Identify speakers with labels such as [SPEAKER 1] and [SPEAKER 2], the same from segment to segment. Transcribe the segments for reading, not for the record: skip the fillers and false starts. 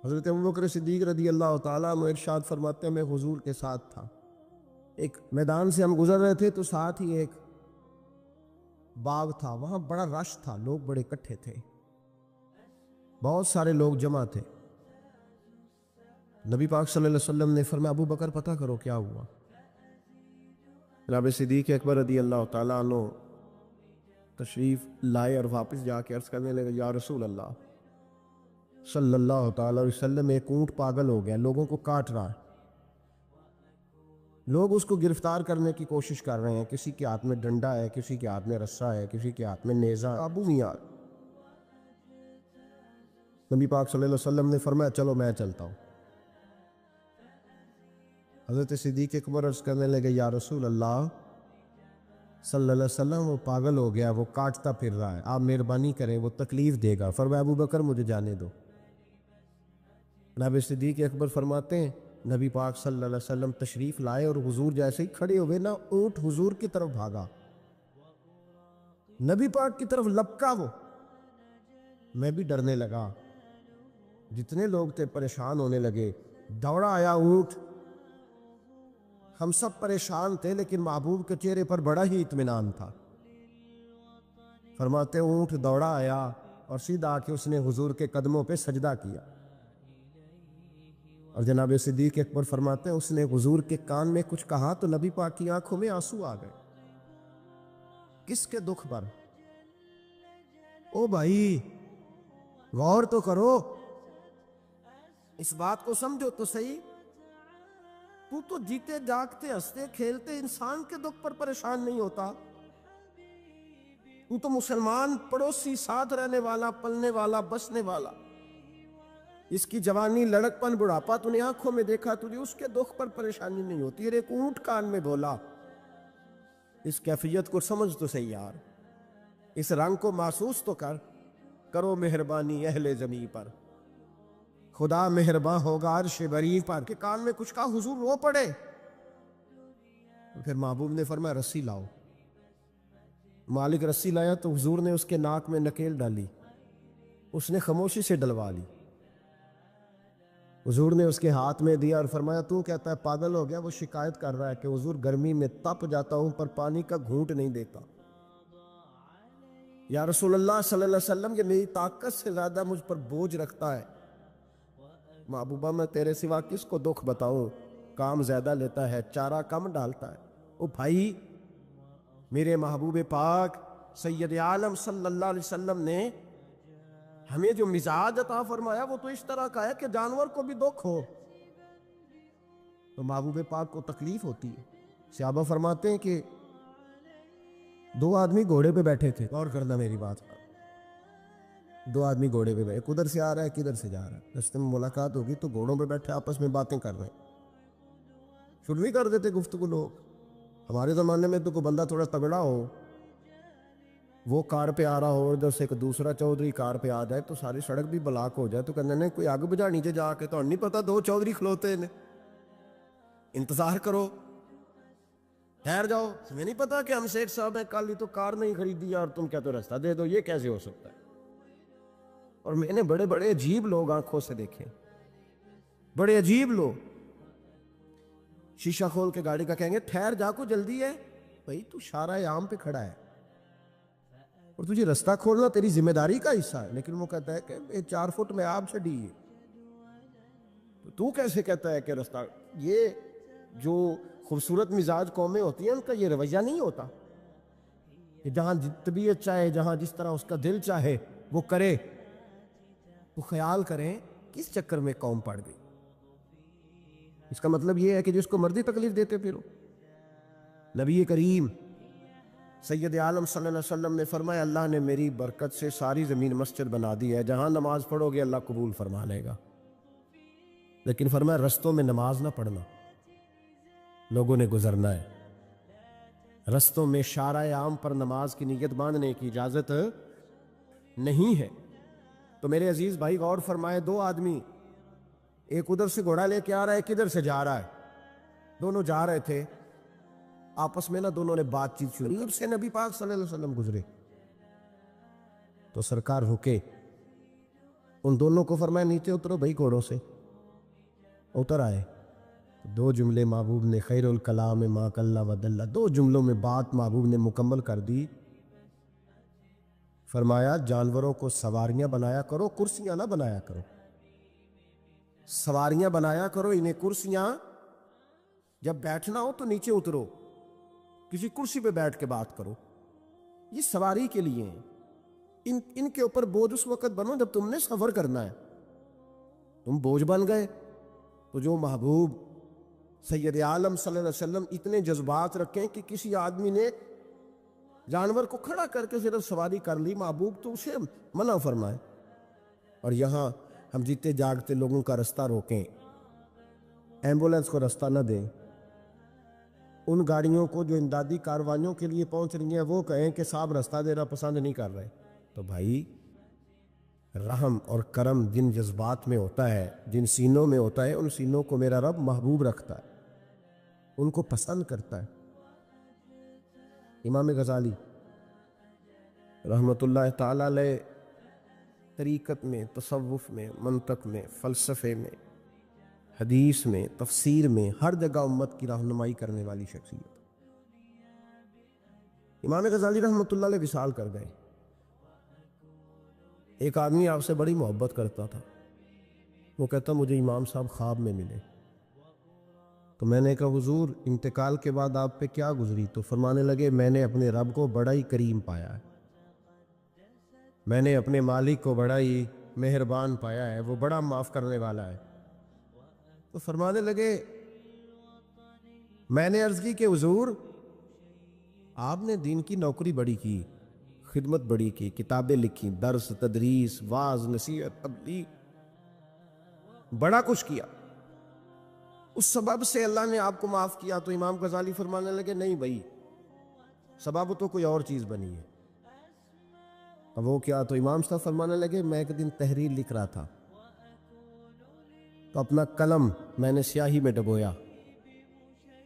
[SPEAKER 1] حضرت ابوبکر صدیق رضی اللہ تعالیٰ عنہ ارشاد فرماتے ہیں میں حضور کے ساتھ تھا، ایک میدان سے ہم گزر رہے تھے تو ساتھ ہی ایک باغ تھا، وہاں بڑا رش تھا، لوگ بڑے اکٹھے تھے، بہت سارے لوگ جمع تھے۔ نبی پاک صلی اللہ علیہ وسلم نے فرمایا ابو بکر پتہ کرو کیا ہوا۔ جناب صدیق اکبر رضی اللہ تعالیٰ عنہ تشریف لائے اور واپس جا کے عرض کرنے لگے یا رسول اللہ صلی اللہ تعالیٰ علیہ وسلم، ایک اونٹ پاگل ہو گیا، لوگوں کو کاٹ رہا ہے، لوگ اس کو گرفتار کرنے کی کوشش کر رہے ہیں، کسی کے ہاتھ میں ڈنڈا ہے، کسی کے ہاتھ میں رسا ہے، کسی کے ہاتھ میں نیزہ، ابو میاں۔ نبی پاک صلی اللہ علیہ وسلم نے فرمایا چلو میں چلتا ہوں۔ حضرت صدیق اکبر عرض کرنے لگے یا رسول اللہ صلی اللہ علیہ وسلم، وہ پاگل ہو گیا، وہ کاٹتا پھر رہا ہے، آپ مہربانی کریں، وہ تکلیف دے گا۔ فرمایا ابو بکر مجھے جانے دو۔ جناب صدیق اکبر فرماتے ہیں نبی پاک صلی اللہ علیہ وسلم تشریف لائے اور حضور جیسے ہی کھڑے ہوئے نا، اونٹ حضور کی طرف بھاگا، نبی پاک کی طرف لپکا، وہ میں بھی ڈرنے لگا، جتنے لوگ تھے پریشان ہونے لگے، دوڑا آیا اونٹ، ہم سب پریشان تھے لیکن محبوب کے چہرے پر بڑا ہی اطمینان تھا۔ فرماتے اونٹ دوڑا آیا اور سیدھا آ کے اس نے حضور کے قدموں پہ سجدہ کیا، اور جناب صدیق اکبر فرماتے ہیں اس نے حضور کے کان میں کچھ کہا تو نبی پاک کی آنکھوں میں آنسو آ گئے۔ کس کے دکھ پر؟ او بھائی غور تو کرو، اس بات کو سمجھو تو صحیح، تو جیتے جاگتے ہنستے کھیلتے انسان کے دکھ پر پریشان نہیں ہوتا، تو مسلمان پڑوسی ساتھ رہنے والا، پلنے والا، بسنے والا، اس کی جوانی لڑک پن بڑھاپا تو نے آنکھوں میں دیکھا، تجھے اس کے دکھ پر پریشانی نہیں ہوتی۔ اور ایک اونٹ کان میں بولا، اس کیفیت کو سمجھ تو صحیح یار، اس رنگ کو محسوس تو کرو مہربانی اہل زمین پر، خدا مہرباں ہوگا عرش بری پر، کہ کان میں کچھ کہا حضور رو پڑے۔ پھر محبوب نے فرمایا رسی لاؤ، مالک رسی لایا تو حضور نے اس کے ناک میں نکیل ڈالی، اس نے خاموشی سے ڈلوا لی، حضور نے اس کے ہاتھ میں دیا اور فرمایا تو کہتا ہے پاگل ہو گیا، وہ شکایت کر رہا ہے کہ حضور گرمی میں تپ جاتا ہوں پر پانی کا گھونٹ نہیں دیتا۔ یا رسول اللہ صلی اللہ علیہ وسلم، یہ میری طاقت سے زیادہ مجھ پر بوجھ رکھتا ہے، محبوبہ میں تیرے سوا کس کو دکھ بتاؤں، کام زیادہ لیتا ہے چارہ کم ڈالتا ہے۔ او بھائی، میرے محبوب پاک سید عالم صلی اللہ علیہ وسلم نے ہمیں جو مزاج عطا فرمایا وہ تو اس طرح کا ہے کہ جانور کو بھی دکھ ہو تو محبوب پاک کو تکلیف ہوتی ہے۔ صحابہ فرماتے ہیں کہ دو آدمی گھوڑے پہ بیٹھے تھے، غور کرنا میری بات پر، دو آدمی گھوڑے پہ بیٹھے، کدھر سے آ رہا ہے کدھر سے جا رہا ہے، رستے میں ملاقات ہوگی تو گھوڑوں پہ بیٹھے آپس میں باتیں کر رہے ہیں، شروع بھی کر دیتے گفتگو لوگ۔ ہمارے زمانے میں تو کوئی بندہ تھوڑا تگڑا ہو، وہ کار پہ آ رہا ہو اور جب سے ایک دوسرا چودھری کار پہ آ جائے تو ساری سڑک بھی بلاک ہو جائے تو کہنے نے کوئی آگ بجھا نیچے جا کے، تو نہیں پتا دو چودھری کھلوتے ہیں، انتظار کرو، ٹھہر جاؤ، تمہیں نہیں پتا کہ ہم شیخ صاحب ہیں، کل ہی تو کار نہیں خریدی اور تم کہتے ہو رستہ دے دو، یہ کیسے ہو سکتا ہے؟ اور میں نے بڑے بڑے عجیب لوگ آنکھوں سے دیکھے، بڑے عجیب لوگ شیشہ کھول کے گاڑی کا کہیں گے ٹھہر جا کو جلدی ہے، بھائی تو شارع عام پہ کھڑا ہے اور تجھے رستہ کھولنا تیری ذمہ داری کا حصہ ہے، لیکن وہ کہتا ہے کہ 4 فٹ میں آپ چڑھی ہے، تو کیسے کہتا ہے کہ رستہ؟ یہ جو خوبصورت مزاج قومیں ہوتی ہیں ان کا یہ رویہ نہیں ہوتا کہ جہاں طبیعت چاہے، جہاں جس طرح اس کا دل چاہے وہ کرے۔ تو خیال کریں کس چکر میں قوم پڑ گئی، اس کا مطلب یہ ہے کہ جس کو مرضی تکلیف دیتے پھرو۔ نبی کریم سید عالم صلی اللہ علیہ وسلم نے فرمایا اللہ نے میری برکت سے ساری زمین مسجد بنا دی ہے، جہاں نماز پڑھو گے اللہ قبول فرما لے گا، لیکن فرمایا رستوں میں نماز نہ پڑھنا، لوگوں نے گزرنا ہے، رستوں میں شارع عام پر نماز کی نیت باندھنے کی اجازت نہیں ہے۔ تو میرے عزیز بھائی غور فرمائے، دو آدمی، ایک ادھر سے گھوڑا لے کے آ رہا ہے، کدھر سے جا رہا ہے، دونوں جا رہے تھے، آپس میں دونوں نے بات چیت شروع، اب سے نبی پاک صلی اللہ علیہ وسلم گزرے تو سرکار رکے، ان دونوں کو فرمایا نیچے اترو بھائی گھوڑوں سے. اتر آئے. 2 جملے محبوب نے، خیر الکلام ما قل و دل، 2 جملوں میں بات محبوب نے مکمل کر دی. فرمایا جانوروں کو سواریاں بنایا کرو، کرسیاں نہ بنایا کرو. سواریاں بنایا کرو انہیں کرسیاں. جب بیٹھنا ہو تو نیچے اترو، کسی کرسی پہ بیٹھ کے بات کرو. یہ سواری کے لیے ہیں. ان کے اوپر بوجھ اس وقت بنو جب تم نے سفر کرنا ہے. تم بوجھ بن گئے تو جو محبوب سید عالم صلی اللہ علیہ وسلم اتنے جذبات رکھیں کہ کسی آدمی نے جانور کو کھڑا کر کے صرف سواری کر لی، محبوب تو اسے منع فرمائے. اور یہاں ہم جیتے جاگتے لوگوں کا رستہ روکیں، ایمبولنس کو رستہ نہ دیں. ان گاڑیوں کو جو امدادی کاروائیوں کے لیے پہنچ رہی ہیں وہ کہیں کہ صاحب رستہ دینا پسند نہیں کر رہے. تو بھائی رحم اور کرم جن جذبات میں ہوتا ہے، جن سینوں میں ہوتا ہے، ان سینوں کو میرا رب محبوب رکھتا ہے، ان کو پسند کرتا ہے. امام غزالی رحمۃ اللہ تعالی علیہ طریقت میں، تصوف میں، منطق میں، فلسفے میں، حدیث میں، تفسیر میں، ہر جگہ امت کی رہنمائی کرنے والی شخصیت. امام غزالی رحمۃ اللہ علیہ وصال کر گئے. ایک آدمی آپ سے بڑی محبت کرتا تھا، وہ کہتا مجھے امام صاحب خواب میں ملے. تو میں نے کہا حضور انتقال کے بعد آپ پہ کیا گزری؟ تو فرمانے لگے میں نے اپنے رب کو بڑا ہی کریم پایا ہے، میں نے اپنے مالک کو بڑا ہی مہربان پایا ہے، وہ بڑا معاف کرنے والا ہے. تو فرمانے لگے میں نے عرض کی کہ حضور آپ نے دین کی نوکری بڑی کی، خدمت بڑی کی، کتابیں لکھی، درس، تدریس، واعظ، نصیحت، تبلیغ، بڑا کچھ کیا، اس سبب سے اللہ نے آپ کو معاف کیا. تو امام غزالی فرمانے لگے نہیں بھائی، سبب تو کوئی اور چیز بنی ہے. اب وہ کیا؟ تو امام صاحب فرمانے لگے میں ایک دن تحریر لکھ رہا تھا تو اپنا قلم میں نے سیاہی میں ڈبویا.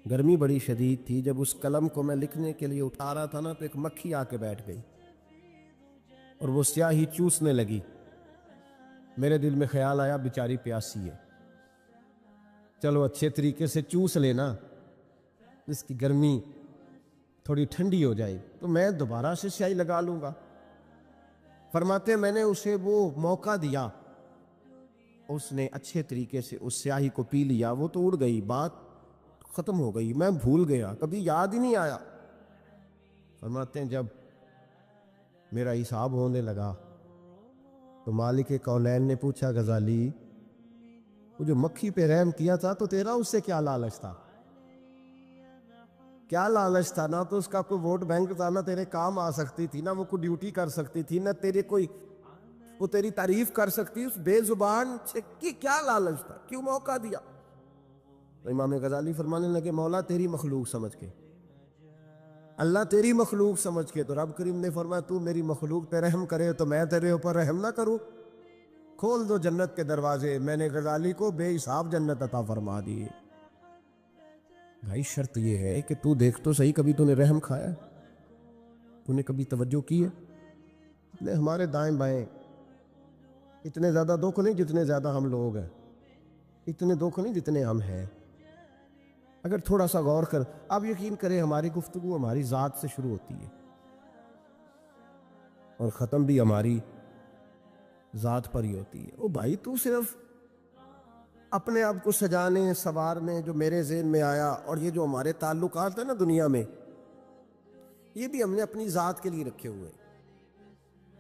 [SPEAKER 1] گرمی بڑی شدید تھی. جب اس قلم کو میں لکھنے کے لیے اٹھا رہا تھا نا تو ایک مکھی آ کے بیٹھ گئی اور وہ سیاہی چوسنے لگی. میرے دل میں خیال آیا بیچاری پیاسی ہے، چلو اچھے طریقے سے چوس لینا، اس کی گرمی تھوڑی ٹھنڈی ہو جائے تو میں دوبارہ سے سیاہی لگا لوں گا. فرماتے میں نے اسے وہ موقع دیا، اس نے اچھے طریقے سے اس سیاہی کو پی لیا. وہ تو اڑ گئی، بات ختم ہو گئی، میں بھول گیا، کبھی یاد ہی نہیں آیا. فرماتے ہیں جب میرا حساب ہونے لگا تو مالک کونین نے پوچھا غزالی وہ جو مکھی پہ رحم کیا تھا تو تیرا اس سے کیا لالچ تھا؟ کیا لالچ تھا؟ نہ تو اس کا کوئی ووٹ بینک تھا، نہ تیرے کام آ سکتی تھی، نہ وہ کوئی ڈیوٹی کر سکتی تھی، نہ تیرے کوئی وہ تیری تعریف کر سکتی. اس بے زبان سے کیا لالچ تھا؟ کیوں موقع دیا؟ تو امام غزالی فرمانے لگے مولا تیری مخلوق سمجھ کے، اللہ تیری مخلوق سمجھ کے. تو رب کریم نے فرمایا تو میری مخلوق پہ رحم کرے تو میں تیرے اوپر رحم نہ کروں؟ کھول دو جنت کے دروازے، میں نے غزالی کو بے حساب جنت عطا فرما دی. بھائی شرط یہ ہے کہ تو دیکھ تو صحیح، کبھی تو نے رحم کھایا؟ تو نے کبھی توجہ کی ہے؟ ہمارے دائیں بائیں اتنے زیادہ دکھ نہیں جتنے زیادہ ہم لوگ ہیں، اتنے دکھ نہیں جتنے ہم ہیں. اگر تھوڑا سا غور کر، آپ یقین کریں ہماری گفتگو ہماری ذات سے شروع ہوتی ہے اور ختم بھی ہماری ذات پر ہی ہوتی ہے. او بھائی تو صرف اپنے آپ کو سجانے سنوارنے جو میرے ذہن میں آیا، اور یہ جو ہمارے تعلقات ہیں نا دنیا میں، یہ بھی ہم نے اپنی ذات کے لیے رکھے ہوئے ہیں.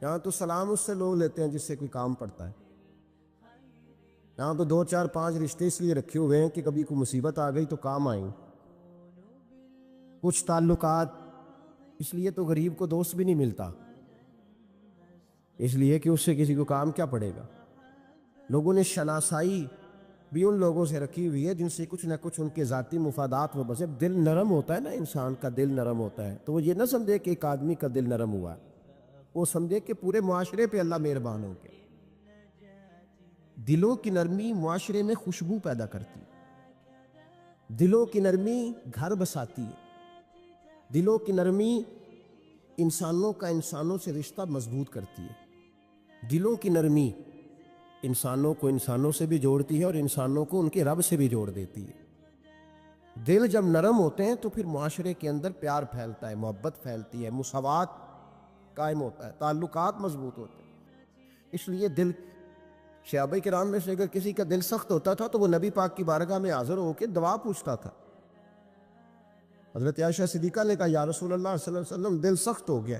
[SPEAKER 1] یہاں تو سلام اس سے لوگ لیتے ہیں جس سے کوئی کام پڑتا ہے. یہاں تو 2 4 5 رشتے اس لیے رکھے ہوئے ہیں کہ کبھی کوئی مصیبت آ گئی تو کام آئیں. کچھ تعلقات اس لیے تو غریب کو دوست بھی نہیں ملتا، اس لیے کہ اس سے کسی کو کام کیا پڑے گا. لوگوں نے شناسائی بھی ان لوگوں سے رکھی ہوئی ہے جن سے کچھ نہ کچھ ان کے ذاتی مفادات میں بسے. دل نرم ہوتا ہے نا، انسان کا دل نرم ہوتا ہے تو وہ یہ نہ سمجھے کہ ایک آدمی کا دل نرم ہوا، وہ سمجھے کہ پورے معاشرے پہ اللہ مہربان ہو گیا. دلوں کی نرمی معاشرے میں خوشبو پیدا کرتی ہے، دلوں کی نرمی گھر بساتی ہے، دلوں کی نرمی انسانوں کا انسانوں سے رشتہ مضبوط کرتی ہے. دلوں کی نرمی انسانوں کو انسانوں سے بھی جوڑتی ہے اور انسانوں کو ان کے رب سے بھی جوڑ دیتی ہے۔ دل جب نرم ہوتے ہیں تو پھر معاشرے کے اندر پیار پھیلتا ہے، محبت پھیلتی ہے، مساوات قائم ہوتا ہے، تعلقات مضبوط ہوتے ہیں۔ اس لیے دل صحابہ کرام میں سے اگر کسی کا دل سخت ہوتا تھا تو وہ نبی پاک کی بارگاہ میں حاضر ہو کے دعا پوچھتا تھا۔ حضرت عائشہ صدیقہ نے کہا یا رسول اللہ صلی اللہ علیہ وسلم دل سخت ہو گیا،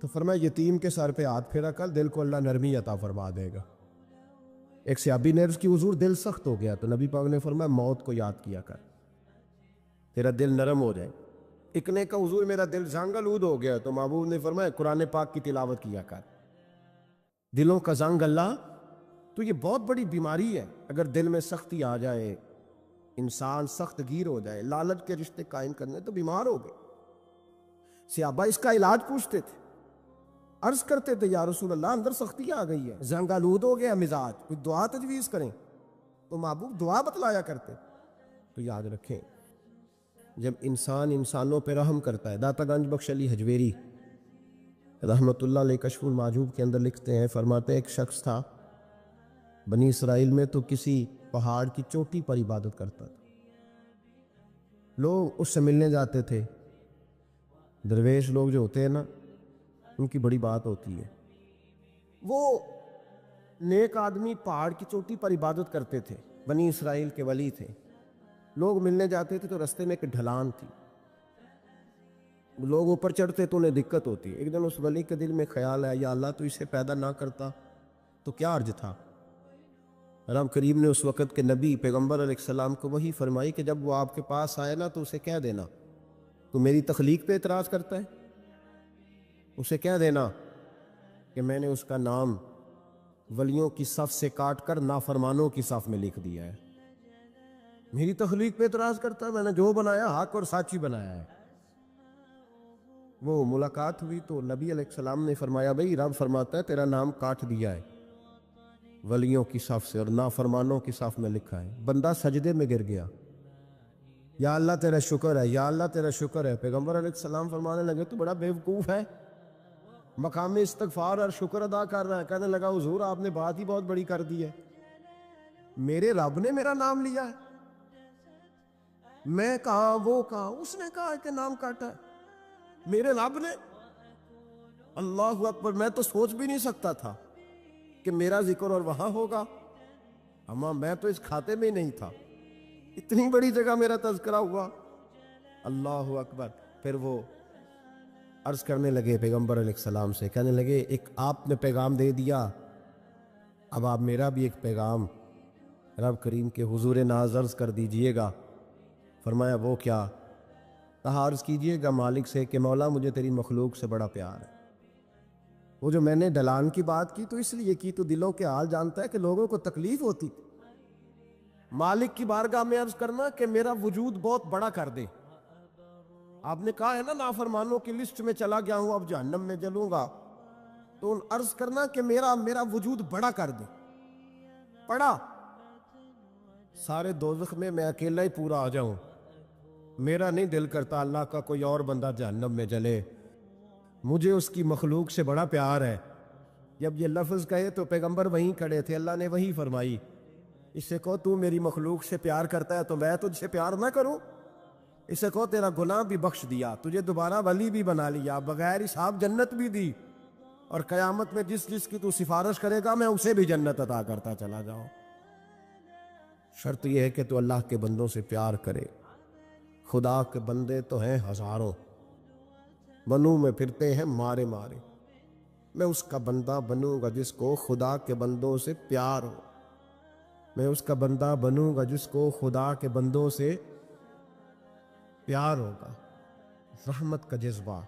[SPEAKER 1] تو فرمایا یتیم کے سر پہ ہاتھ پھیرا کر، دل کو اللہ نرمی عطا فرما دے گا۔ ایک صحابی نے عرض کی حضور دل سخت ہو گیا، تو نبی پاک نے فرمایا موت کو یاد کیا کر، تیرا دل نرم ہو جائے۔ ایک نے کہا حضور میرا دل زنگ آلود ہو گیا، تو محبوب نے فرمایا قرآن پاک کی تلاوت کیا کر۔ دلوں کا زنگ اللہ تو یہ بہت بڑی بیماری ہے۔ اگر دل میں سختی آ جائے، انسان سخت گیر ہو جائے، لالچ کے رشتے قائم کرنے تو بیمار ہو گئے۔ صحابہ اس کا علاج پوچھتے تھے، عرض کرتے تھے یا رسول اللہ اندر سختی آ گئی ہے، زنگ آلود ہو گیا مزاج، کوئی دعا تجویز کریں، تو محبوب دعا بتلایا کرتے۔ تو یاد رکھیں جب انسان انسانوں پہ رحم کرتا ہے، داتا گنج بخش علی حجویری رحمت اللہ علیہ کشف المعجوب کے اندر لکھتے ہیں، فرماتے ہیں ایک شخص تھا بنی اسرائیل میں، تو کسی پہاڑ کی چوٹی پر عبادت کرتا تھا۔ لوگ اس سے ملنے جاتے تھے، درویش لوگ جو ہوتے ہیں نا ان کی بڑی بات ہوتی ہے۔ وہ نیک آدمی پہاڑ کی چوٹی پر عبادت کرتے تھے، بنی اسرائیل کے ولی تھے۔ لوگ ملنے جاتے تھے تو رستے میں ایک ڈھلان تھی، لوگ اوپر چڑھتے تو انہیں دقت ہوتی۔ ایک دن اس ولی کے دل میں خیال آیا یا اللہ تو اسے پیدا نہ کرتا تو کیا عرض تھا۔ رب کریم نے اس وقت کے نبی پیغمبر علیہ السلام کو وحی فرمائی کہ جب وہ آپ کے پاس آئے نا تو اسے کہہ دینا تو میری تخلیق پہ اعتراض کرتا ہے، اسے کہہ دینا کہ میں نے اس کا نام ولیوں کی صف سے کاٹ کر نافرمانوں کی صف میں لکھ دیا ہے۔ میری تخلیق پہ اعتراض کرتا ہے، میں نے جو بنایا حق اور سچی بنایا ہے۔ وہ ملاقات ہوئی تو نبی علیہ السلام نے فرمایا بھئی رب فرماتا ہے تیرا نام کاٹ دیا ہے ولیوں کی صف سے اور نافرمانوں کی صف میں لکھا ہے۔ بندہ سجدے میں گر گیا، یا اللہ تیرا شکر ہے، یا اللہ تیرا شکر ہے۔ پیغمبر علیہ السلام فرمانے لگے تو بڑا بیوقوف ہے، مقام استغفار اور شکر ادا کر رہا ہے۔ کہنے لگا حضور آپ نے بات ہی بہت بڑی کر دی ہے، میرے رب نے میرا نام لیا ہے، میں کہا وہ کہا، اس نے کہا کہ نام کاٹا ہے، میرے رب نے۔ اللہ اکبر، میں تو سوچ بھی نہیں سکتا تھا کہ میرا ذکر اور وہاں ہوگا، اما میں تو اس کھاتے میں ہی نہیں تھا، اتنی بڑی جگہ میرا تذکرہ ہوا۔ اللہ اکبر۔ پھر وہ عرض کرنے لگے پیغمبر علیہ السلام سے، کہنے لگے ایک آپ نے پیغام دے دیا، اب آپ میرا بھی ایک پیغام رب کریم کے حضور ناز عرض کر دیجئے گا۔ فرمایا وہ کیا؟ کہا عرض کیجئے گا مالک سے کہ مولا مجھے تیری مخلوق سے بڑا پیار ہے۔ وہ جو میں نے ڈھلان کی بات کی تو اس لیے کی تو دلوں کے حال جانتا ہے کہ لوگوں کو تکلیف ہوتی، مالک کی بارگاہ میں عرض کرنا کہ میرا وجود بہت بڑا کر دے۔ آپ نے کہا ہے نا نافرمانوں کی لسٹ میں چلا گیا ہوں اب جہنم میں جلوں گا، تو ان عرض کرنا کہ میرا وجود بڑا کر دے، بڑا، سارے دوزخ میں اکیلا ہی پورا آ جاؤں۔ میرا نہیں دل کرتا اللہ کا کوئی اور بندہ جہنم میں جلے، مجھے اس کی مخلوق سے بڑا پیار ہے۔ جب یہ لفظ کہے تو پیغمبر وہیں کھڑے تھے، اللہ نے وہی فرمائی، اس سے کہو تو میری مخلوق سے پیار کرتا ہے تو میں تجھ سے پیار نہ کروں؟ اس سے کہو تیرا گناہ بھی بخش دیا، تجھے دوبارہ ولی بھی بنا لیا، بغیر حساب جنت بھی دی، اور قیامت میں جس جس کی تو سفارش کرے گا میں اسے بھی جنت عطا کرتا چلا جاؤں۔ شرط یہ ہے کہ تو اللہ کے بندوں سے پیار کرے۔ خدا کے بندے تو ہیں ہزاروں، بنوں میں پھرتے ہیں مارے مارے، میں اس کا بندہ بنوں گا جس کو خدا کے بندوں سے پیار ہو، میں اس کا بندہ بنوں گا جس کو خدا کے بندوں سے پیار ہوگا۔ رحمت کا جذبہ،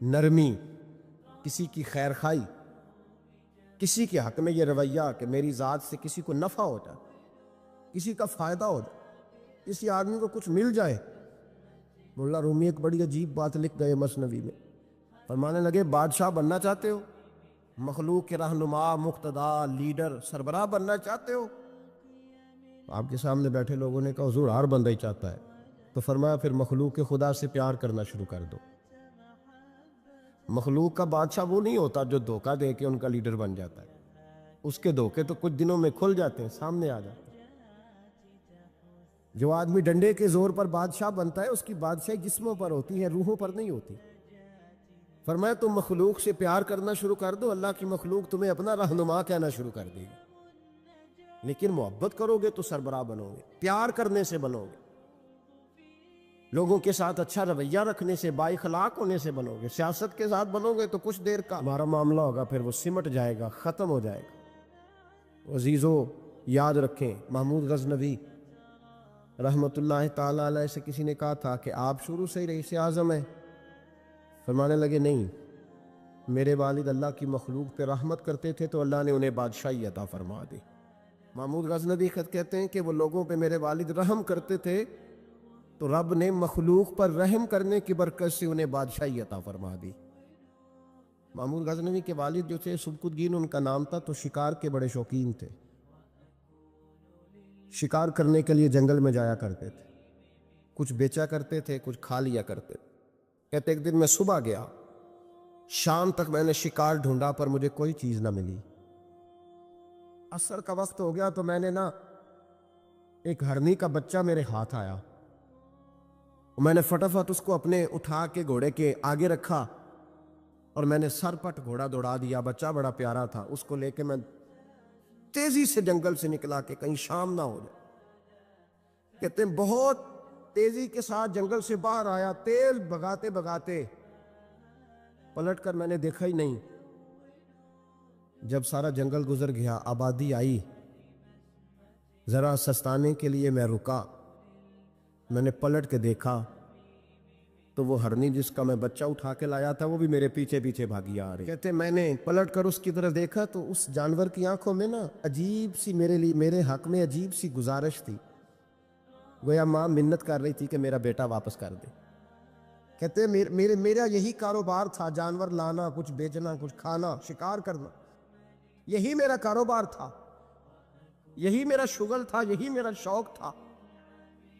[SPEAKER 1] نرمی، کسی کی خیر خواہی، کسی کے حق میں یہ رویہ کہ میری ذات سے کسی کو نفع ہو جائے، کسی کا فائدہ ہو جائے، کسی آدمی کو کچھ مل جائے۔ مولا رومی ایک بڑی عجیب بات لکھ گئے مثنوی میں، فرمانے لگے بادشاہ بننا چاہتے ہو، مخلوق کے رہنما، مقتدا، لیڈر، سربراہ بننا چاہتے ہو؟ آپ کے سامنے بیٹھے لوگوں نے کہا حضور ہر بندہ ہی چاہتا ہے، تو فرمایا پھر مخلوق کے خدا سے پیار کرنا شروع کر دو۔ مخلوق کا بادشاہ وہ نہیں ہوتا جو دھوکہ دے کے ان کا لیڈر بن جاتا ہے، اس کے دھوکے تو کچھ دنوں میں کھل جاتے ہیں، سامنے آ جاتے ہیں۔ جو آدمی ڈنڈے کے زور پر بادشاہ بنتا ہے اس کی بادشاہی جسموں پر ہوتی ہے، روحوں پر نہیں ہوتی۔ فرمایا تم مخلوق سے پیار کرنا شروع کر دو، اللہ کی مخلوق تمہیں اپنا رہنما کہنا شروع کر دے گی۔ لیکن محبت کرو گے تو سربراہ بنو گے، پیار کرنے سے بنو گے، لوگوں کے ساتھ اچھا رویہ رکھنے سے، بااخلاق ہونے سے بنو گے۔ سیاست کے ساتھ بنو گے تو کچھ دیر کا ہمارا معاملہ ہوگا، پھر وہ سمٹ جائے گا، ختم ہو جائے گا۔ عزیزو یاد رکھیں، محمود غزنوی رحمت اللہ تعالیٰ علیہ سے کسی نے کہا تھا کہ آپ شروع سے ہی رئیس اعظم ہیں؟ فرمانے لگے نہیں، میرے والد اللہ کی مخلوق پہ رحمت کرتے تھے تو اللہ نے انہیں بادشاہی عطا فرما دی۔ محمود غزنوی خود کہتے ہیں کہ وہ لوگوں پہ میرے والد رحم کرتے تھے تو رب نے مخلوق پر رحم کرنے کی برکت سے انہیں بادشاہی عطا فرما دی۔ محمود غزنوی کے والد جو تھے سبکت الدین ان کا نام تھا، تو شکار کے بڑے شوقین تھے، شکار کرنے کے لیے جنگل میں جایا کرتے تھے، کچھ بیچا کرتے تھے، کچھ کھا لیا کرتے تھے۔ کہتے ایک دن میں صبح گیا، شام تک میں نے شکار ڈھونڈا پر مجھے کوئی چیز نہ ملی۔ عصر کا وقت ہو گیا تو میں نے ایک ہرنی کا بچہ میرے ہاتھ آیا، میں نے فٹافٹ اس کو اپنے اٹھا کے گھوڑے کے آگے رکھا اور میں نے سر پٹ گھوڑا دوڑا دیا۔ بچہ بڑا پیارا تھا، اس کو لے کے میں تیزی سے جنگل سے نکلا کہ کہیں شام نہ ہو جائے۔ کہتے ہیں بہت تیزی کے ساتھ جنگل سے باہر آیا، تیز بھگاتے بھگاتے پلٹ کر میں نے دیکھا ہی نہیں۔ جب سارا جنگل گزر گیا، آبادی آئی، ذرا سستانے کے لیے میں رکا، میں نے پلٹ کے دیکھا تو وہ ہرنی جس کا میں بچہ اٹھا کے لایا تھا وہ بھی میرے پیچھے پیچھے بھاگی آ رہی۔ کہتے میں نے پلٹ کر اس کی طرف دیکھا تو اس جانور کی آنکھوں میں عجیب سی میرے حق میں عجیب سی گزارش تھی، گویا ماں منت کر رہی تھی کہ میرا بیٹا واپس کر دے۔ کہتے میرا یہی کاروبار تھا، جانور لانا، کچھ بیچنا، کچھ کھانا، شکار کرنا، یہی میرا کاروبار تھا، یہی میرا شغل تھا، یہی میرا شوق تھا،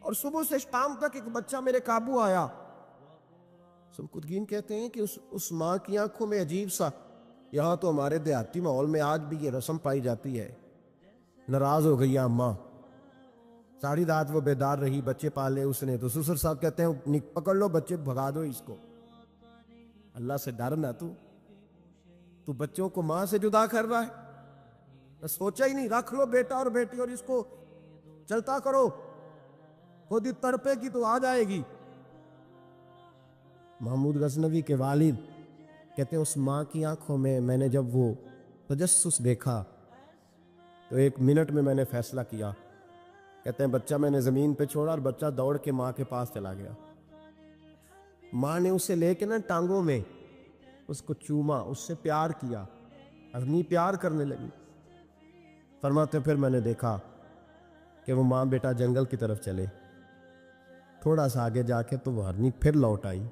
[SPEAKER 1] اور صبح سے شام تک ایک بچہ میرے قابو آیا۔ سبکتگین کہتے ہیں کہ اس ماں کی آنکھوں میں عجیب سا، یہاں تو ہمارے دیہاتی ماحول میں آج بھی یہ رسم پائی جاتی ہے، ناراض ہو گئی اماں، ساری رات وہ بیدار رہی، بچے پالے اس نے، تو سسر صاحب کہتے ہیں پکڑ لو بچے، بھگا دو اس کو، اللہ سے ڈر نہ، تو بچوں کو ماں سے جدا کر رہا ہے، سوچا ہی نہیں، رکھ لو بیٹا اور بیٹی اور اس کو چلتا کرو، خود ہی تڑپے گی تو آ جائے گی۔ محمود غزنوی کے والد کہتے ہیں اس ماں کی آنکھوں میں نے جب وہ تجسس دیکھا تو 1 منٹ میں نے فیصلہ کیا۔ کہتے ہیں بچہ میں نے زمین پہ چھوڑا اور بچہ دوڑ کے ماں کے پاس چلا گیا۔ ماں نے اسے لے کے ٹانگوں میں اس کو چوما، اس سے پیار کیا، ہرنی پیار کرنے لگی۔ فرماتے پھر میں نے دیکھا کہ وہ ماں بیٹا جنگل کی طرف چلے، تھوڑا سا آگے جا کے تو وہ ہرنی پھر لوٹ آئی،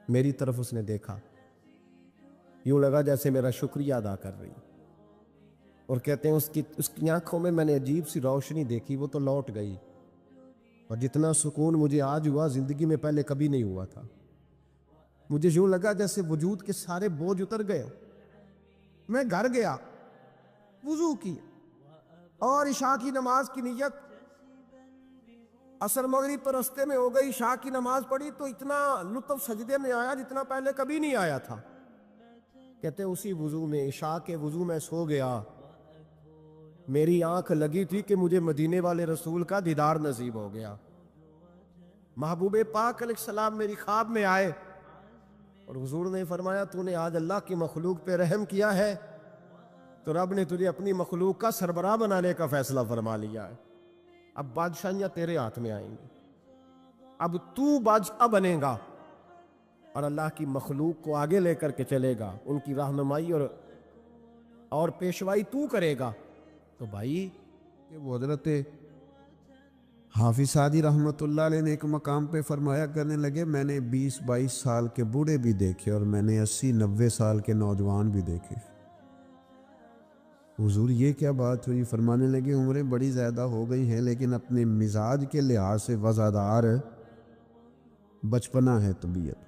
[SPEAKER 1] میری طرف اس نے دیکھا، یوں لگا جیسے میرا شکریہ ادا کر رہی، اور کہتے ہیں اس کی آنکھوں میں نے عجیب سی روشنی دیکھی، وہ تو لوٹ گئی، اور جتنا سکون مجھے آج ہوا زندگی میں پہلے کبھی نہیں ہوا تھا۔ مجھے یوں لگا جیسے وجود کے سارے بوجھ اتر گئے۔ میں گھر گیا، وضو کی اور عشاء کی نماز کی نیت، عصر مغرب تو رستے میں ہو گئی، عشاء کی نماز پڑھی تو اتنا لطف سجدے میں آیا جتنا پہلے کبھی نہیں آیا تھا۔ کہتے اسی وضو میں، عشاء کے وضو میں سو گیا، میری آنکھ لگی تھی کہ مجھے مدینے والے رسول کا دیدار نصیب ہو گیا۔ محبوب پاک علیہ السلام میری خواب میں آئے اور حضور نے فرمایا تو نے آج اللہ کی مخلوق پہ رحم کیا ہے تو رب نے تجھے اپنی مخلوق کا سربراہ بنانے کا فیصلہ فرما لیا ہے، اب بادشاہیاں تیرے ہاتھ میں آئیں گی، اب تو بادشاہ بنے گا اور اللہ کی مخلوق کو آگے لے کر کے چلے گا، ان کی رہنمائی اور پیشوائی تو کرے گا۔ تو بھائی
[SPEAKER 2] وہ حضرت حافظ سعدی رحمۃ اللہ علیہ نے ایک مقام پہ فرمایا کرنے لگے، میں نے 20-22 سال کے بوڑھے بھی دیکھے اور میں نے 80-90 سال کے نوجوان بھی دیکھے۔ حضور یہ کیا بات ہوئی؟ فرمانے لگے عمریں بڑی زیادہ ہو گئی ہیں لیکن اپنے مزاج کے لحاظ سے وزادار بچپنا ہے طبیعت،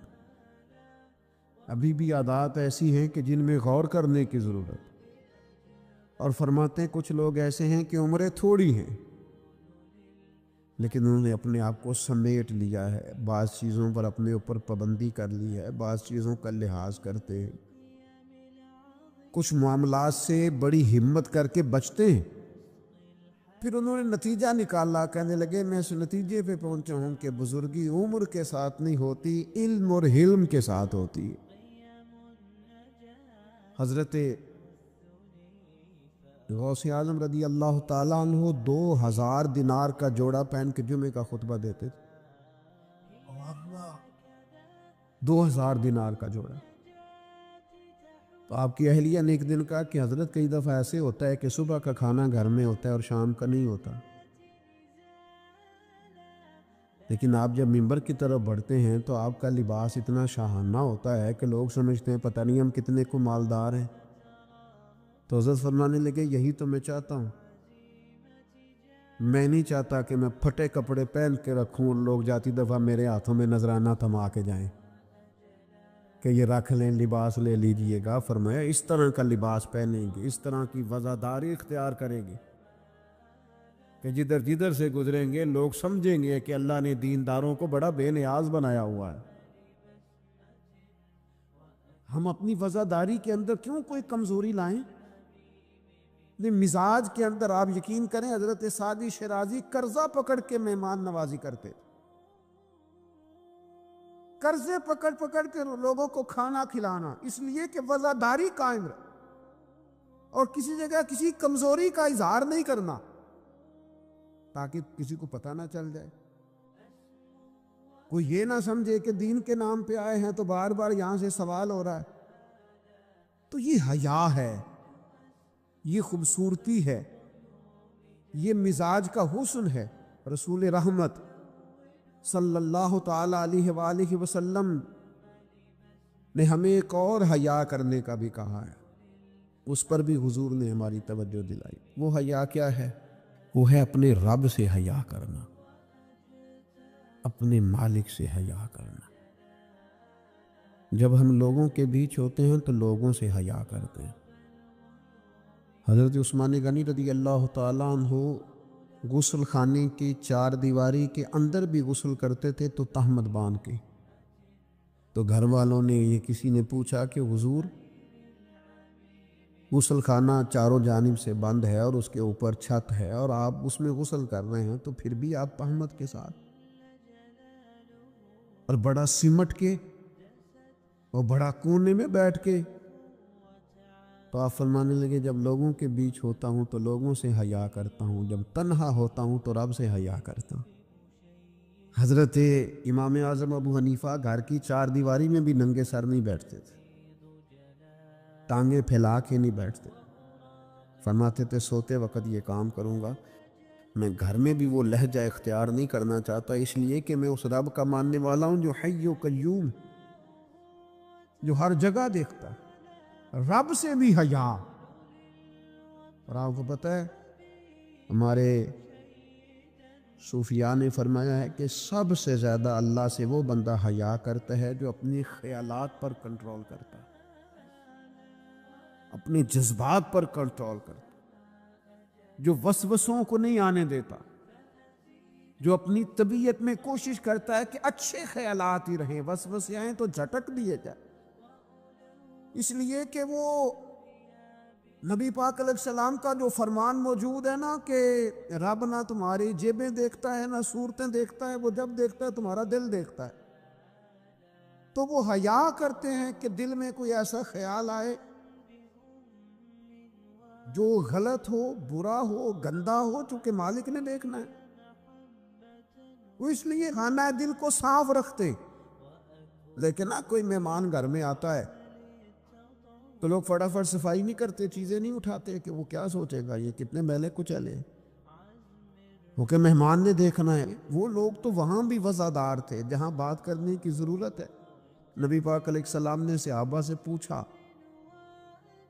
[SPEAKER 2] ابھی بھی عادات ایسی ہیں کہ جن میں غور کرنے کی ضرورت۔ اور فرماتے ہیں کچھ لوگ ایسے ہیں کہ عمریں تھوڑی ہیں لیکن انہوں نے اپنے آپ کو سمیٹ لیا ہے، بعض چیزوں پر اپنے اوپر پابندی کر لی ہے، بعض چیزوں کا لحاظ کرتے ہیں، کچھ معاملات سے بڑی ہمت کر کے بچتے ہیں۔ پھر انہوں نے نتیجہ نکالا، کہنے لگے میں اس نتیجے پہ پہنچا ہوں کہ بزرگی عمر کے ساتھ نہیں ہوتی، علم اور حلم کے ساتھ ہوتی ہے۔ حضرت غوث اعظم رضی اللہ تعالیٰ عنہ 2000 دینار کا جوڑا پہن کے جمعے کا خطبہ دیتے تھے۔ 2000 دینار کا جوڑا۔ تو آپ کی اہلیہ نے ایک دن کہا کہ حضرت کئی دفعہ ایسے ہوتا ہے کہ صبح کا کھانا گھر میں ہوتا ہے اور شام کا نہیں ہوتا، لیکن آپ جب منبر کی طرف بڑھتے ہیں تو آپ کا لباس اتنا شاہانہ ہوتا ہے کہ لوگ سمجھتے ہیں پتہ نہیں ہم کتنے کو مالدار ہیں۔ تو حضرت فرمانے لگے یہی تو میں چاہتا ہوں، میں نہیں چاہتا کہ میں پھٹے کپڑے پہن کے رکھوں اور لوگ جاتی دفعہ میرے ہاتھوں میں نذرانہ تھما کے جائیں کہ یہ رکھ لیں، لباس لے لیجئے گا۔ فرمایا اس طرح کا لباس پہنیں گے، اس طرح کی وزاداری اختیار کریں گے کہ جدھر جدھر سے گزریں گے لوگ سمجھیں گے کہ اللہ نے دینداروں کو بڑا بے نیاز بنایا ہوا ہے۔ ہم اپنی وزاداری کے اندر کیوں کوئی کمزوری لائیں؟ مزاج کے اندر آپ یقین کریں حضرت سعدی شیرازی قرضہ پکڑ کے مہمان نوازی کرتے، قرضے پکڑ پکڑ کے لوگوں کو کھانا کھلانا، اس لیے کہ وزاداری قائم رہے اور کسی جگہ کسی کمزوری کا اظہار نہیں کرنا تاکہ کسی کو پتہ نہ چل جائے، کوئی یہ نہ سمجھے کہ دین کے نام پہ آئے ہیں تو بار بار یہاں سے سوال ہو رہا ہے۔ تو یہ حیا ہے، یہ خوبصورتی ہے، یہ مزاج کا حسن ہے۔ رسول رحمت صلی اللہ تعالی علیہ وآلہ وسلم نے ہمیں ایک اور حیا کرنے کا بھی کہا ہے، اس پر بھی حضور نے ہماری توجہ دلائی۔ وہ حیا کیا ہے؟ وہ ہے اپنے رب سے حیا کرنا، اپنے مالک سے حیا کرنا۔ جب ہم لوگوں کے بیچ ہوتے ہیں تو لوگوں سے حیا کرتے ہیں۔ حضرت عثمان غنی رضی اللہ تعالیٰ عنہ غسل خانے کی 4 دیواری کے اندر بھی غسل کرتے تھے تو تہمت باندھ کے۔ تو گھر والوں نے یہ کسی نے پوچھا کہ حضور غسل خانہ چاروں جانب سے بند ہے اور اس کے اوپر چھت ہے اور آپ اس میں غسل کر رہے ہیں تو پھر بھی آپ تہمت کے ساتھ اور بڑا سمٹ کے اور بڑا کونے میں بیٹھ کے۔ تو آپ فرمانے لگے جب لوگوں کے بیچ ہوتا ہوں تو لوگوں سے حیا کرتا ہوں، جب تنہا ہوتا ہوں تو رب سے حیا کرتا ہوں۔ حضرت امام اعظم ابو حنیفہ گھر کی 4 دیواری میں بھی ننگے سر نہیں بیٹھتے تھے، ٹانگیں پھیلا کے نہیں بیٹھتے، فرماتے تھے سوتے وقت یہ کام کروں گا، میں گھر میں بھی وہ لہجہ اختیار نہیں کرنا چاہتا، اس لیے کہ میں اس رب کا ماننے والا ہوں جو حی و قیوم، جو ہر جگہ دیکھتا ہے، رب سے بھی حیا۔ اور آپ کو پتہ ہے ہمارے صوفیاء نے فرمایا ہے کہ سب سے زیادہ اللہ سے وہ بندہ حیا کرتا ہے جو اپنی خیالات پر کنٹرول کرتا ہے، اپنے جذبات پر کنٹرول کرتا ہے، جو وسوسوں کو نہیں آنے دیتا، جو اپنی طبیعت میں کوشش کرتا ہے کہ اچھے خیالات ہی رہیں، وسوسے آئیں تو جھٹک دیے جائے، اس لیے کہ وہ نبی پاک علیہ السلام کا جو فرمان موجود ہے نا کہ رب نہ تمہاری جیبیں دیکھتا ہے نہ صورتیں دیکھتا ہے، وہ جب دیکھتا ہے تمہارا دل دیکھتا ہے۔ تو وہ حیا کرتے ہیں کہ دل میں کوئی ایسا خیال آئے جو غلط ہو، برا ہو، گندا ہو، چونکہ مالک نے دیکھنا ہے، وہ اس لیے خانہ دل کو صاف رکھتے۔ لیکن نہ کوئی مہمان گھر میں آتا ہے تو لوگ فٹافٹ صفائی نہیں کرتے، چیزیں نہیں اٹھاتے کہ وہ کیا سوچے گا، یہ کتنے میلے کچیلے، وہ کہ مہمان نے دیکھنا ہے۔ وہ لوگ تو وہاں بھی وزادار تھے جہاں بات کرنے کی ضرورت ہے۔ نبی پاک علیہ السلام نے صحابہ سے پوچھا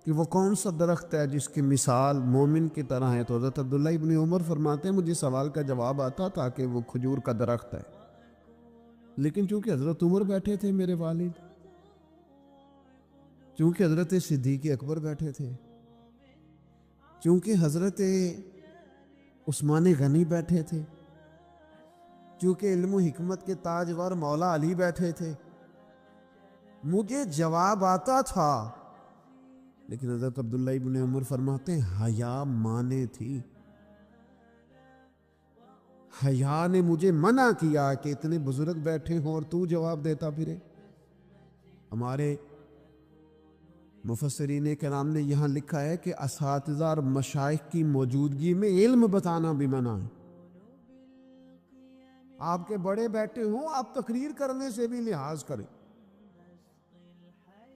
[SPEAKER 2] کہ وہ کون سا درخت ہے جس کی مثال مومن کی طرح ہے، تو حضرت عبداللہ ابن عمر فرماتے ہیں مجھے سوال کا جواب آتا تھا کہ وہ کھجور کا درخت ہے، لیکن چونکہ حضرت عمر بیٹھے تھے میرے والد، چونکہ حضرت صدیق اکبر بیٹھے تھے، چونکہ حضرت عثمان غنی بیٹھے تھے، چونکہ علم و حکمت کے تاجور مولا علی بیٹھے تھے، مجھے جواب آتا تھا، لیکن حضرت عبداللہ ابن عمر فرماتے ہیں حیا مانے تھی، حیا نے مجھے منع کیا کہ اتنے بزرگ بیٹھے ہوں اور تو جواب دیتا پھرے۔ ہمارے مفسرین کرام نے یہاں لکھا ہے کہ اساتذہ اور مشائخ کی موجودگی میں علم بتانا بھی منع ہے۔ آپ کے بڑے بیٹھے ہوں، آپ تقریر کرنے سے بھی لحاظ کریں،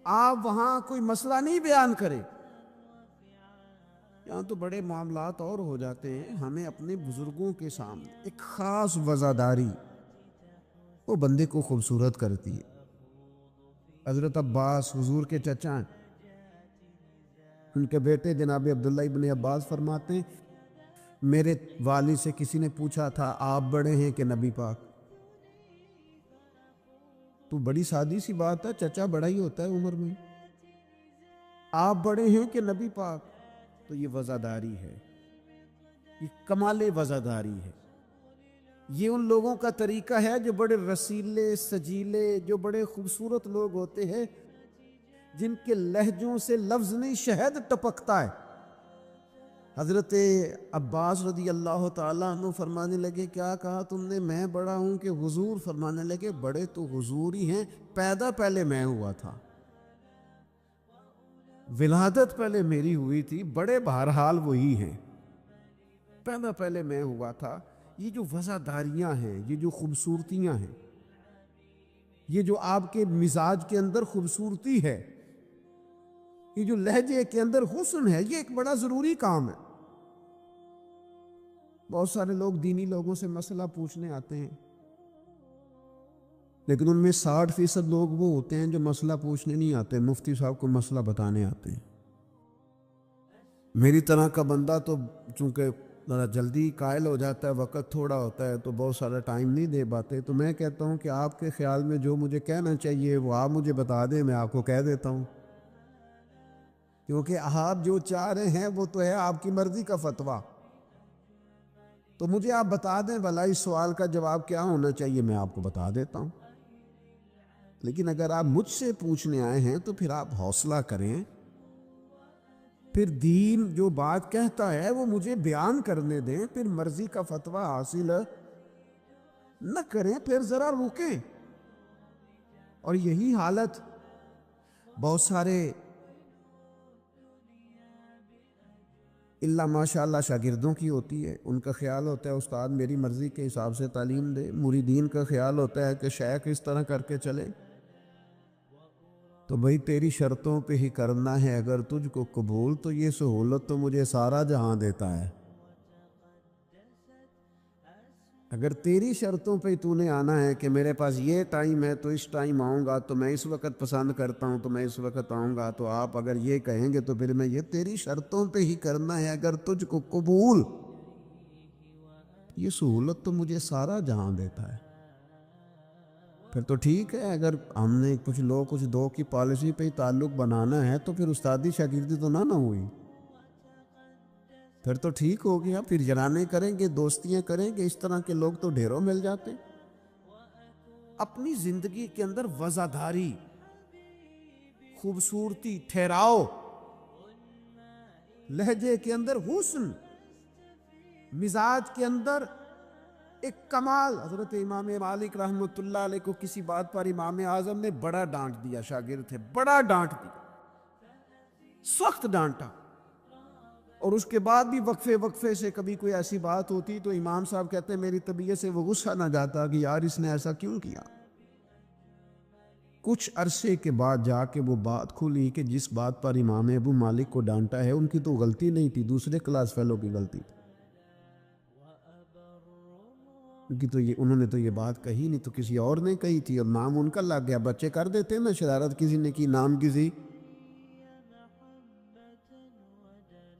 [SPEAKER 2] آپ وہاں کوئی مسئلہ نہیں بیان کریں۔ یہاں تو بڑے معاملات اور ہو جاتے ہیں، ہمیں اپنے بزرگوں کے سامنے ایک خاص وزاداری وہ بندے کو خوبصورت کرتی ہے۔ حضرت عباس حضور کے چچا ہیں، ان کے بیٹے جناب عبداللہ ابن عباس فرماتے ہیں میرے والد سے کسی نے پوچھا تھا آپ بڑے ہیں کہ نبی پاک؟ تو بڑی سادی سی بات ہے، چچا بڑا ہی ہوتا ہے عمر میں، آپ بڑے ہیں کہ نبی پاک؟ تو یہ وزاداری ہے، یہ کمال وزاداری ہے۔ یہ ان لوگوں کا طریقہ ہے جو بڑے رسیلے سجیلے، جو بڑے خوبصورت لوگ ہوتے ہیں، جن کے لہجوں سے لفظ نہیں شہد ٹپکتا ہے۔ حضرت عباس رضی اللہ تعالیٰ عنہ فرمانے لگے کیا کہا تم نے؟ میں بڑا ہوں کہ حضور؟ فرمانے لگے بڑے تو حضور ہی ہیں، پیدا پہلے میں ہوا تھا، ولادت پہلے میری ہوئی تھی، بڑے بہرحال وہی ہیں، پیدا پہلے میں ہوا تھا۔ یہ جو وزاداریاں ہیں، یہ جو خوبصورتیاں ہیں، یہ جو آپ کے مزاج کے اندر خوبصورتی ہے، یہ جو لہجے کے اندر حسن ہے، یہ ایک بڑا ضروری کام ہے۔ بہت سارے لوگ دینی لوگوں سے مسئلہ پوچھنے آتے ہیں، لیکن ان میں 60% لوگ وہ ہوتے ہیں جو مسئلہ پوچھنے نہیں آتے، مفتی صاحب کو مسئلہ بتانے آتے ہیں۔ میری طرح کا بندہ تو چونکہ ذرا جلدی قائل ہو جاتا ہے، وقت تھوڑا ہوتا ہے تو بہت سارا ٹائم نہیں دے پاتے، تو میں کہتا ہوں کہ آپ کے خیال میں جو مجھے کہنا چاہیے وہ آپ مجھے بتا دیں، میں آپ کو کہہ دیتا ہوں، کیونکہ آپ جو چاہ رہے ہیں وہ تو ہے آپ کی مرضی کا فتویٰ، تو مجھے آپ بتا دیں بھلا اس سوال کا جواب کیا ہونا چاہیے، میں آپ کو بتا دیتا ہوں۔ لیکن اگر آپ مجھ سے پوچھنے آئے ہیں تو پھر آپ حوصلہ کریں، پھر دین جو بات کہتا ہے وہ مجھے بیان کرنے دیں، پھر مرضی کا فتویٰ حاصل نہ کریں، پھر ذرا رکیں۔ اور یہی حالت بہت سارے اللہ ماشاء اللہ شاگردوں کی ہوتی ہے۔ ان کا خیال ہوتا ہے استاد میری مرضی کے حساب سے تعلیم دے، مریدین کا خیال ہوتا ہے کہ شیخ اس طرح کر کے چلے۔ تو بھائی تیری شرطوں پہ ہی کرنا ہے اگر تجھ کو قبول، تو یہ سہولت تو مجھے سارا جہاں دیتا ہے۔ اگر تیری شرطوں پہ تو نے آنا ہے کہ میرے پاس یہ ٹائم ہے تو اس ٹائم آؤں گا، تو میں اس وقت پسند کرتا ہوں تو میں اس وقت آؤں گا، تو آپ اگر یہ کہیں گے تو پھر میں یہ تیری شرطوں پہ ہی کرنا ہے اگر تجھ کو قبول، یہ سہولت تو مجھے سارا جہاں دیتا ہے۔ پھر تو ٹھیک ہے، اگر ہم نے کچھ لوگ کچھ دو کی پالیسی پہ ہی تعلق بنانا ہے تو پھر استادی شاگردی تو نہ ہوئی، پھر تو ٹھیک ہو گیا، پھر جرانے کریں گے، دوستیاں کریں گے، اس طرح کے لوگ تو ڈھیروں مل جاتے ہیں۔ اپنی زندگی کے اندر وزاداری، خوبصورتی، ٹھہراؤ، لہجے کے اندر حسن، مزاج کے اندر ایک کمال۔ حضرت امام مالک رحمۃ اللہ علیہ کو کسی بات پر امام اعظم نے بڑا ڈانٹ دیا، شاگرد تھے، بڑا ڈانٹ دیا، سخت ڈانٹا، اور اس کے بعد بھی وقفے سے کبھی کوئی ایسی بات ہوتی تو امام صاحب کہتے ہیں میری طبیعت سے وہ غصہ نہ جاتا کہ یار اس نے ایسا کیوں کیا۔ کچھ عرصے کے بعد جا کے وہ بات کھلی کہ جس بات پر امام ابو مالک کو ڈانٹا ہے ان کی تو غلطی نہیں تھی، دوسرے کلاس فیلو کی غلطی تھی، کیونکہ تو یہ انہوں نے تو یہ بات کہی نہیں، تو کسی اور نے کہی تھی اور نام ان کا لگ گیا۔ بچے کر دیتے نا شرارت، کسی نے کی، نام کسی۔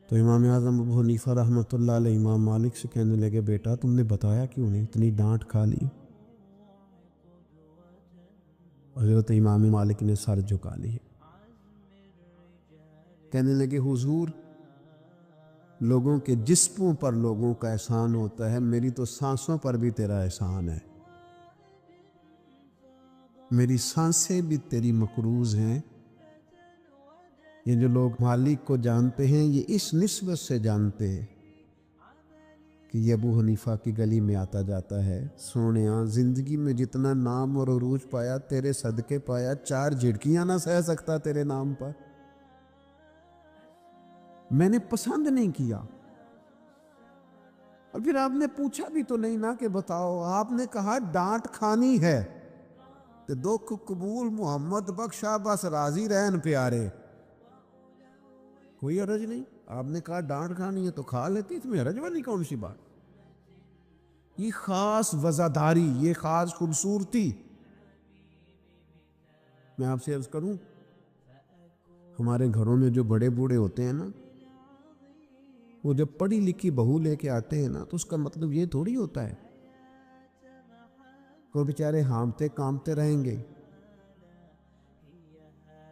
[SPEAKER 2] تو امام اعظم ابو حنیفہ رحمۃ اللہ علیہ امام مالک سے کہنے لگے بیٹا تم نے بتایا کیوں نہیں، اتنی ڈانٹ کھا لی؟ حضرت امام مالک نے سر جھکا لی، کہنے لگے حضور لوگوں کے جسموں پر لوگوں کا احسان ہوتا ہے، میری تو سانسوں پر بھی تیرا احسان ہے، میری سانسیں بھی تیری مقروض ہیں۔ یہ جو لوگ مالک کو جانتے ہیں یہ اس نسبت سے جانتے ہیں کہ یہ ابو حنیفہ کی گلی میں آتا جاتا ہے۔ سونیاں زندگی میں جتنا نام اور عروج پایا تیرے صدقے پایا، 4 جھڑکیاں نہ سہ سکتا تیرے نام پر، میں نے پسند نہیں کیا۔ اور پھر آپ نے پوچھا بھی تو نہیں نا کہ بتاؤ، آپ نے کہا ڈانٹ کھانی ہے تو دکھ قبول محمد بخشا بس راضی رہن پیارے، کوئی حرج نہیں۔ آپ نے کہا ڈانٹ کھانی ہے تو کھا لیتی، تمہیں حرج والی کون سی بات؟ یہ خاص وزاداری، یہ خاص خوبصورتی۔ میں آپ سے عرض کروں، ہمارے گھروں میں جو بڑے بوڑھے ہوتے ہیں نا، وہ جب پڑھی لکھی بہو لے کے آتے ہیں نا تو اس کا مطلب یہ تھوڑی ہوتا ہے وہ بیچارے ہامتے کامتے رہیں گے،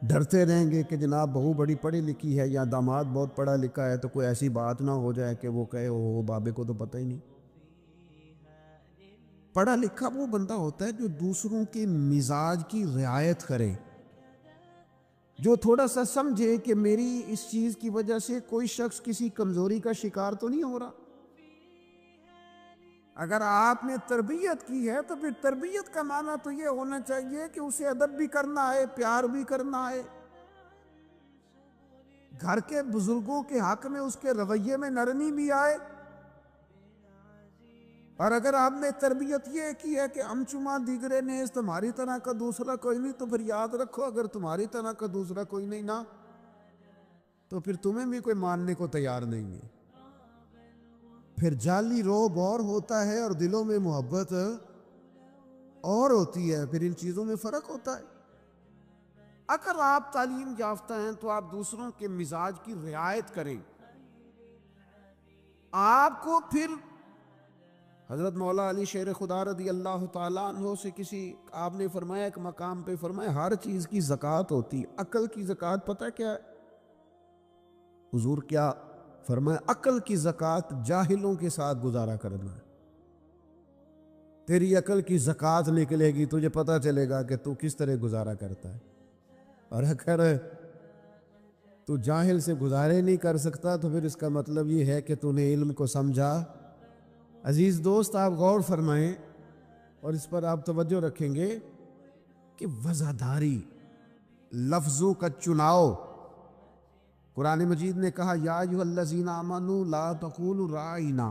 [SPEAKER 2] ڈرتے رہیں گے کہ جناب بہو بڑی پڑھی لکھی ہے یا داماد بہت پڑھا لکھا ہے تو کوئی ایسی بات نہ ہو جائے کہ وہ کہے او بابے کو تو پتہ ہی نہیں۔ پڑھا لکھا وہ بندہ ہوتا ہے جو دوسروں کے مزاج کی رعایت کرے، جو تھوڑا سا سمجھے کہ میری اس چیز کی وجہ سے کوئی شخص کسی کمزوری کا شکار تو نہیں ہو رہا۔ اگر آپ نے تربیت کی ہے تو پھر تربیت کا معنی تو یہ ہونا چاہیے کہ اسے ادب بھی کرنا ہے، پیار بھی کرنا ہے، گھر کے بزرگوں کے حق میں اس کے رویے میں نرمی بھی آئے۔ اور اگر آپ نے تربیت یہ کی ہے کہ امچما دیگرے نیز تمہاری طرح کا دوسرا کوئی نہیں، تو پھر یاد رکھو اگر تمہاری طرح کا دوسرا کوئی نہیں نا تو پھر تمہیں بھی کوئی ماننے کو تیار نہیں ہے۔ پھر جعلی روب اور ہوتا ہے اور دلوں میں محبت اور ہوتی ہے، پھر ان چیزوں میں فرق ہوتا ہے۔ اگر آپ تعلیم یافتہ ہیں تو آپ دوسروں کے مزاج کی رعایت کریں۔ آپ کو پھر حضرت مولا علی شیر خدا رضی اللہ تعالیٰ عنہ سے آپ نے فرمایا ایک مقام پہ فرمایا ہر چیز کی زکوٰۃ ہوتی، عقل کی زکوٰۃ پتہ کیا ہے؟ حضور کیا فرمایا؟ عقل کی زکوٰۃ جاہلوں کے ساتھ گزارا کرنا ہے۔ تیری عقل کی زکوٰۃ نکلے گی، تجھے پتہ چلے گا کہ تو کس طرح گزارا کرتا ہے۔ اور اگر تو جاہل سے گزارے نہیں کر سکتا تو پھر اس کا مطلب یہ ہے کہ تو نے علم کو سمجھا۔ عزیز دوست، آپ غور فرمائیں اور اس پر آپ توجہ رکھیں گے کہ وزاداری، لفظوں کا چناؤ، قرآن مجید نے کہا یا ایھا الذین آمنوا لا تقولوا راعینا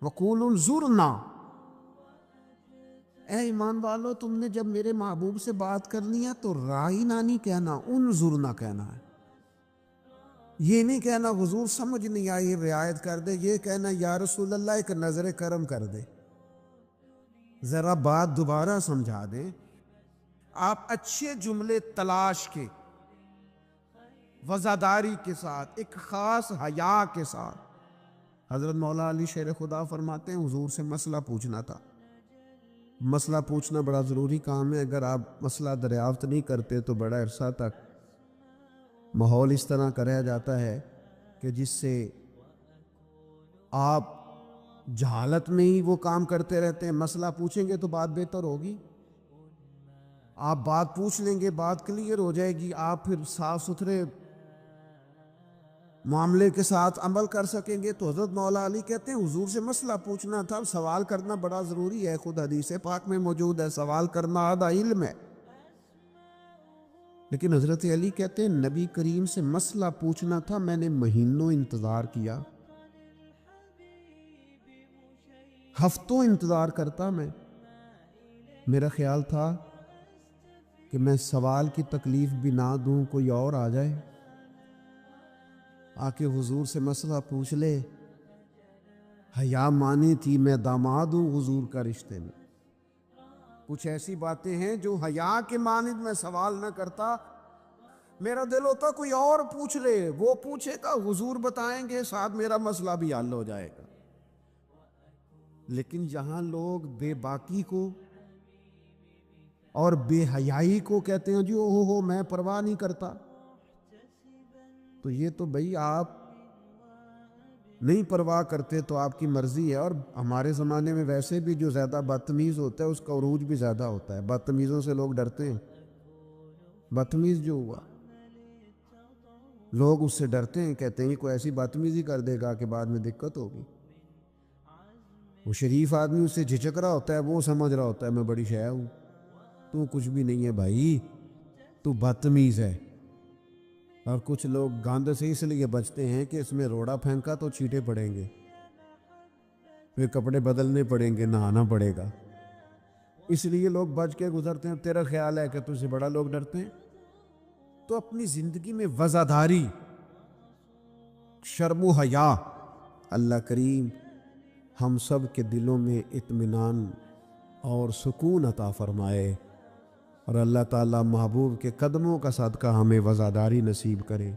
[SPEAKER 2] وقولوا انظرنا۔ اے ایمان والو، تم نے جب میرے محبوب سے بات کرنی ہے تو راعینا نہیں کہنا، انظرنا کہنا ہے۔ یہ نہیں کہنا حضور سمجھ نہیں آئی رعایت کر دے، یہ کہنا یا رسول اللہ ایک نظر کرم کر دے، ذرا بات دوبارہ سمجھا دیں۔ آپ اچھے جملے تلاش کے، وزاداری کے ساتھ، ایک خاص حیا کے ساتھ۔ حضرت مولا علی شیر خدا فرماتے ہیں حضور سے مسئلہ پوچھنا تھا۔ مسئلہ پوچھنا بڑا ضروری کام ہے، اگر آپ مسئلہ دریافت نہیں کرتے تو بڑا عرصہ تک ماحول اس طرح کا رہ جاتا ہے کہ جس سے آپ جہالت میں ہی وہ کام کرتے رہتے ہیں۔ مسئلہ پوچھیں گے تو بات بہتر ہوگی، آپ بات پوچھ لیں گے، بات کلیئر ہو جائے گی، آپ پھر صاف ستھرے معاملے کے ساتھ عمل کر سکیں گے۔ تو حضرت مولا علی کہتے ہیں حضور سے مسئلہ پوچھنا تھا، سوال کرنا بڑا ضروری ہے، خود حدیث پاک میں موجود ہے سوال کرنا آدھا علم ہے۔ لیکن حضرت علی کہتے ہیں نبی کریم سے مسئلہ پوچھنا تھا، میں نے مہینوں انتظار کیا، ہفتوں انتظار کرتا میں، میرا خیال تھا کہ میں سوال کی تکلیف بھی نہ دوں، کوئی اور آ جائے آ کے حضور سے مسئلہ پوچھ لے۔ حیا مانی تھی، میں داماد ہوں حضور کا رشتے میں۔ کچھ ایسی باتیں ہیں جو حیا کے مانند میں سوال نہ کرتا، میرا دل ہوتا کوئی اور پوچھ لے، وہ پوچھے گا حضور بتائیں گے، ساتھ میرا مسئلہ بھی حل ہو جائے گا۔ لیکن جہاں لوگ بے باکی کو اور بے حیائی کو کہتے ہیں جی او ہو میں پرواہ نہیں کرتا، تو یہ تو بھئی آپ نہیں پرواہ کرتے تو آپ کی مرضی ہے. اور ہمارے زمانے میں ویسے بھی جو زیادہ بدتمیز ہوتا ہے اس کا عروج بھی زیادہ ہوتا ہے. بدتمیزوں سے لوگ ڈرتے ہیں. بدتمیز جو ہوا لوگ اس سے ڈرتے ہیں, کہتے ہیں کوئی ایسی بدتمیزی کر دے گا کہ بعد میں دقت ہوگی. وہ شریف آدمی اس سے جھجک رہا ہوتا ہے, وہ سمجھ رہا ہوتا ہے میں بڑی شے ہوں. تو کچھ بھی نہیں ہے بھائی, تو بدتمیز ہے. اور کچھ لوگ گاند سے اس لیے بچتے ہیں کہ اس میں روڑا پھینکا تو چیٹے پڑیں گے, پھر کپڑے بدلنے پڑیں گے, نہانا پڑے گا, اس لیے لوگ بچ کے گزرتے ہیں. تیرا خیال ہے کہ تجھ سے بڑا لوگ ڈرتے ہیں؟ تو اپنی زندگی میں وزاداری, شرم و حیا, اللہ کریم ہم سب کے دلوں میں اطمینان اور سکون عطا فرمائے, اور اللہ تعالیٰ محبوب کے قدموں کا صدقہ ہمیں وزاداری نصیب کرے.